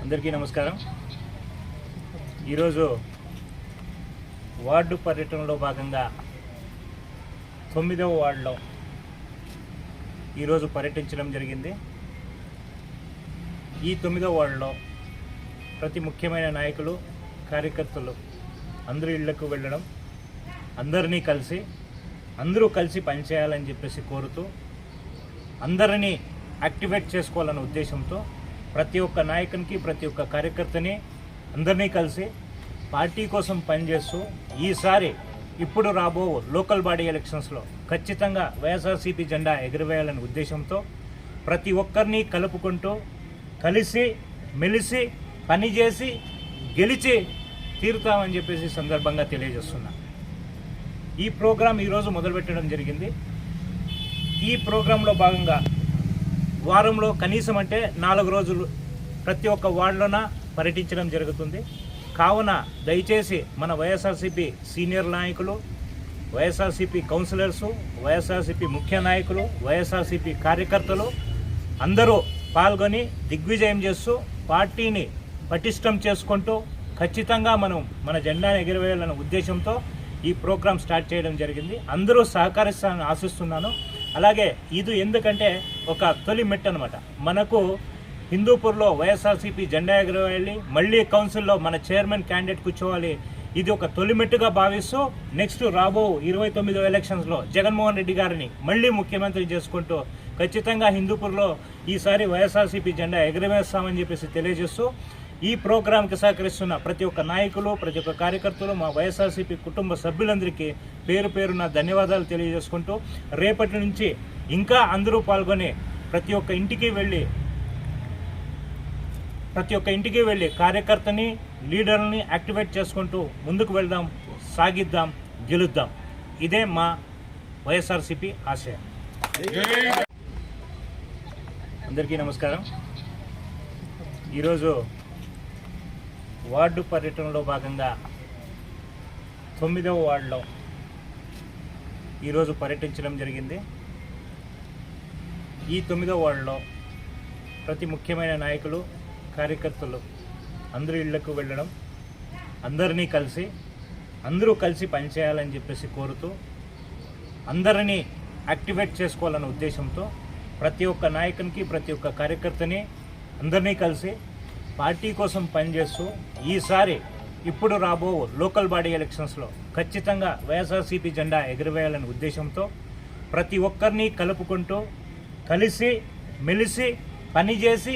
అందరికీ నమస్కారం. ఈరోజు వార్డు పర్యటనలో భాగంగా 9వ వార్డులో ఈరోజు పర్యటించడం జరిగింది. ఈ 9వ వార్డులో ప్రతి ముఖ్యమైన నాయకులు, కార్యకర్తలు అందరూ ఇళ్లకు వెళ్ళడం, అందరూ కలిసి పనిచేయాలని చెప్పేసి కోరుతూ, అందరినీ యాక్టివేట్ చేసుకోవాలన్న ఉద్దేశంతో ప్రతి ఒక్క నాయకునికి, ప్రతి ఒక్క కార్యకర్తని అందరినీ కలిసి పార్టీ కోసం పనిచేస్తూ ఈసారి ఇప్పుడు రాబో లోకల్ బాడీ ఎలక్షన్స్లో ఖచ్చితంగా వైఎస్ఆర్సీపీ జెండా ఎగురవేయాలనే ఉద్దేశంతో ప్రతి ఒక్కరిని కలుపుకుంటూ కలిసి మెలిసి పనిచేసి గెలిచి తీరుతామని చెప్పేసి సందర్భంగా తెలియజేస్తున్నా. ఈ ప్రోగ్రాం ఈరోజు మొదలుపెట్టడం జరిగింది. ఈ ప్రోగ్రాంలో భాగంగా వారంలో కనీసం అంటే 4 రోజులు ప్రతి ఒక్క వార్డులోన పర్యటించడం జరుగుతుంది. కావున దయచేసి మన వైఎస్ఆర్సీపీ సీనియర్ నాయకులు, వైఎస్ఆర్సీపీ కౌన్సిలర్సు, వైఎస్ఆర్సీపీ ముఖ్య నాయకులు, వైఎస్ఆర్సీపీ కార్యకర్తలు అందరూ పాల్గొని దిగ్విజయం చేస్తూ పార్టీని పటిష్టం చేసుకుంటూ ఖచ్చితంగా మనం మన జెండాను ఎగురవేయాలనే ఉద్దేశంతో ఈ ప్రోగ్రాం స్టార్ట్ చేయడం జరిగింది. అందరూ సహకరిస్తారని ఆశిస్తున్నాను. అలాగే ఇది ఎందుకంటే ఒక తొలి మెట్టు అనమాట. మనకు హిందూపూర్లో వైఎస్ఆర్సీపీ జెండా ఎగురవేయాలి, మళ్ళీ కౌన్సిల్లో మన చైర్మన్ క్యాండిడేట్ కూర్చోవాలి. ఇది ఒక తొలి మెట్టుగా భావిస్తూ నెక్స్ట్ రాబో 29వ ఎలక్షన్స్లో జగన్మోహన్ రెడ్డి గారిని మళ్ళీ ముఖ్యమంత్రి చేసుకుంటూ ఖచ్చితంగా హిందూపూర్లో ఈసారి వైఎస్ఆర్సీపీ జెండా ఎగురవేస్తామని చెప్పేసి తెలియజేస్తూ ఈ ప్రోగ్రాంకి సహకరిస్తున్న ప్రతి ఒక్క నాయకులు, ప్రతి ఒక్క కార్యకర్తలు, మా వైఎస్ఆర్సీపీ కుటుంబ సభ్యులందరికీ పేరు పేరున ధన్యవాదాలు తెలియజేసుకుంటూ రేపటి నుంచి ఇంకా అందరూ పాల్గొని ప్రతి ఒక్క ఇంటికి వెళ్ళి కార్యకర్తని, లీడర్ని యాక్టివేట్ చేసుకుంటూ ముందుకు వెళ్దాం, సాగిద్దాం, గెలుద్దాం. ఇదే మా వైఎస్ఆర్సీపీ ఆశయం. అందరికీ నమస్కారం. ఈరోజు వార్డు పర్యటనలో భాగంగా 9వ వార్డులో ఈరోజు పర్యటించడం జరిగింది. ఈ 9వ వార్డులో ప్రతి ముఖ్యమైన నాయకులు, కార్యకర్తలు అందరూ ఇళ్లకు వెళ్ళడం, అందరూ కలిసి పనిచేయాలని చెప్పేసి కోరుతూ, అందరినీ యాక్టివేట్ చేసుకోవాలన్న ఉద్దేశంతో ప్రతి ఒక్క నాయకునికి, ప్రతి ఒక్క కార్యకర్తని అందరినీ కలిసి పార్టీ కోసం పనిచేస్తూ ఈసారి ఇప్పుడు రాబో లోకల్ బాడీ ఎలక్షన్స్లో ఖచ్చితంగా వైఎస్ఆర్సీపీ జెండా ఎగురవేయాలనే ఉద్దేశంతో ప్రతి ఒక్కరిని కలుపుకుంటూ కలిసి మెలిసి పనిచేసి